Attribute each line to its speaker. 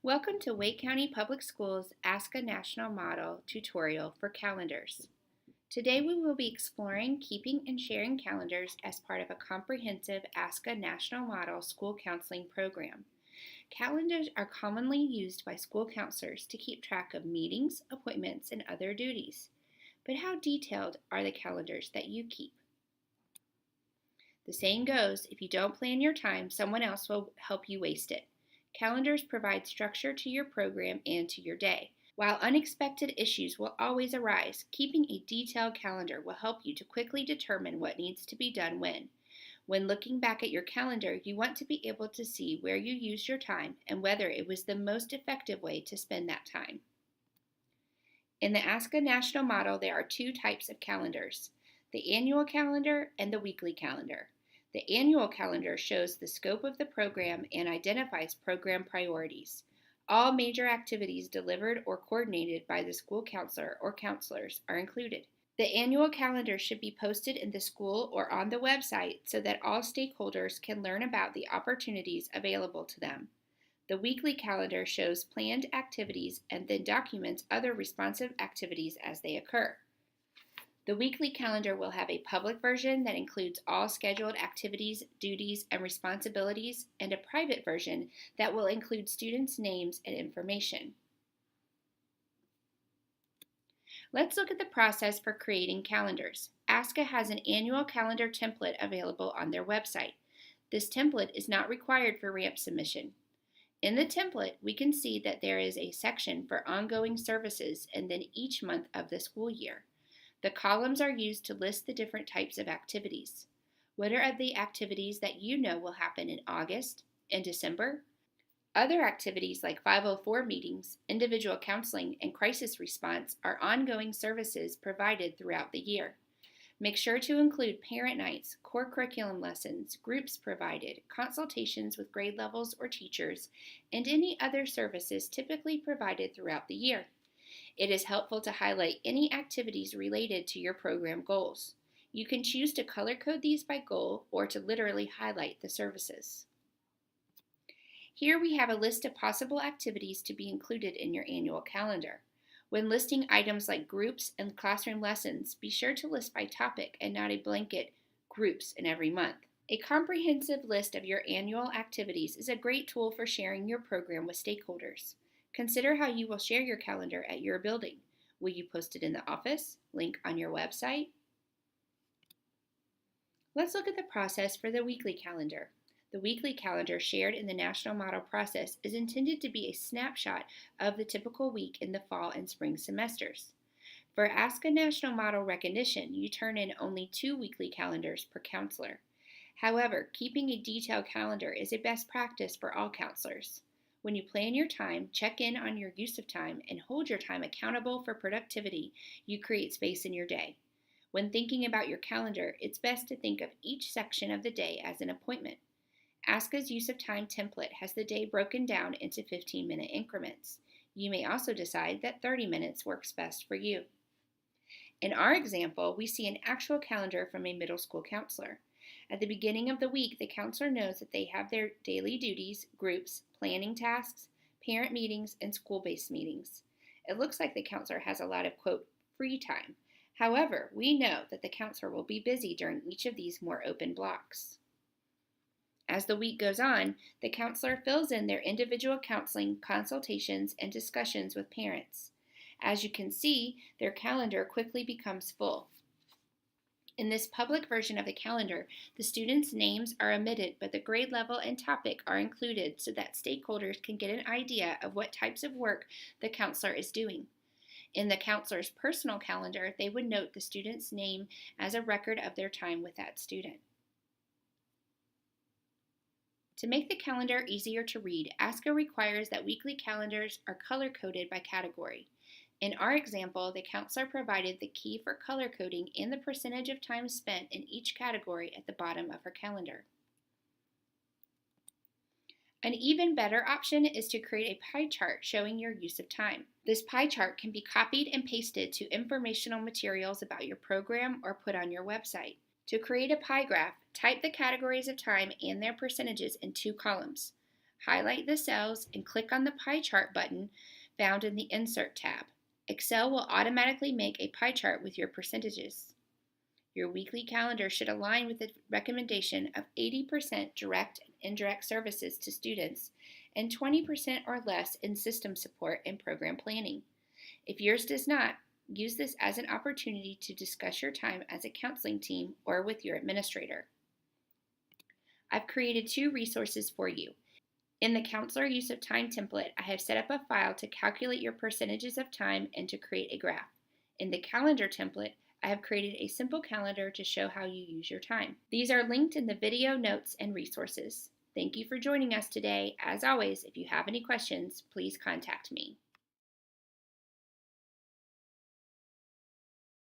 Speaker 1: Welcome to Wake County Public Schools ASCA National Model tutorial for calendars. Today we will be exploring keeping and sharing calendars as part of a comprehensive ASCA National Model school counseling program. Calendars are commonly used by school counselors to keep track of meetings, appointments, and other duties. But how detailed are the calendars that you keep? The saying goes, if you don't plan your time, someone else will help you waste it. Calendars provide structure to your program and to your day. While unexpected issues will always arise, keeping a detailed calendar will help you to quickly determine what needs to be done when. When looking back at your calendar, you want to be able to see where you used your time and whether it was the most effective way to spend that time. In the ASCA National Model, there are two types of calendars, the annual calendar and the weekly calendar. The annual calendar shows the scope of the program and identifies program priorities. All major activities delivered or coordinated by the school counselor or counselors are included. The annual calendar should be posted in the school or on the website so that all stakeholders can learn about the opportunities available to them. The weekly calendar shows planned activities and then documents other responsive activities as they occur. The weekly calendar will have a public version that includes all scheduled activities, duties, and responsibilities, and a private version that will include students' names and information. Let's look at the process for creating calendars. ASCA has an annual calendar template available on their website. This template is not required for RAMP submission. In the template, we can see that there is a section for ongoing services and then each month of the school year. The columns are used to list the different types of activities. What are the activities that you know will happen in August and December? Other activities like 504 meetings, individual counseling, and crisis response are ongoing services provided throughout the year. Make sure to include parent nights, core curriculum lessons, groups provided, consultations with grade levels or teachers, and any other services typically provided throughout the year. It is helpful to highlight any activities related to your program goals. You can choose to color code these by goal or to literally highlight the services. Here we have a list of possible activities to be included in your annual calendar. When listing items like groups and classroom lessons, be sure to list by topic and not a blanket groups in every month. A comprehensive list of your annual activities is a great tool for sharing your program with stakeholders. Consider how you will share your calendar at your building. Will you post it in the office? Link on your website? Let's look at the process for the weekly calendar. The weekly calendar shared in the National Model process is intended to be a snapshot of the typical week in the fall and spring semesters. For ASCA National Model recognition, you turn in only 2 weekly calendars per counselor. However, keeping a detailed calendar is a best practice for all counselors. When you plan your time, check in on your use of time, and hold your time accountable for productivity, you create space in your day. When thinking about your calendar, it's best to think of each section of the day as an appointment. ASCA's use of time template has the day broken down into 15-minute increments. You may also decide that 30 minutes works best for you. In our example, we see an actual calendar from a middle school counselor. At the beginning of the week, the counselor knows that they have their daily duties, groups, planning tasks, parent meetings, and school-based meetings. It looks like the counselor has a lot of, quote, free time. However, we know that the counselor will be busy during each of these more open blocks. As the week goes on, the counselor fills in their individual counseling, consultations, and discussions with parents. As you can see, their calendar quickly becomes full. In this public version of the calendar, the students' names are omitted, but the grade level and topic are included so that stakeholders can get an idea of what types of work the counselor is doing. In the counselor's personal calendar, they would note the student's name as a record of their time with that student. To make the calendar easier to read, ASCA requires that weekly calendars are color-coded by category. In our example, the counselor provided the key for color coding and the percentage of time spent in each category at the bottom of her calendar. An even better option is to create a pie chart showing your use of time. This pie chart can be copied and pasted to informational materials about your program or put on your website. To create a pie graph, type the categories of time and their percentages in 2 columns. Highlight the cells and click on the pie chart button found in the Insert tab. Excel will automatically make a pie chart with your percentages. Your weekly calendar should align with the recommendation of 80% direct and indirect services to students and 20% or less in system support and program planning. If yours does not, use this as an opportunity to discuss your time as a counseling team or with your administrator. I've created 2 resources for you. In the Counselor Use of Time template, I have set up a file to calculate your percentages of time and to create a graph. In the Calendar template, I have created a simple calendar to show how you use your time. These are linked in the video notes and resources. Thank you for joining us today. As always, if you have any questions, please contact me.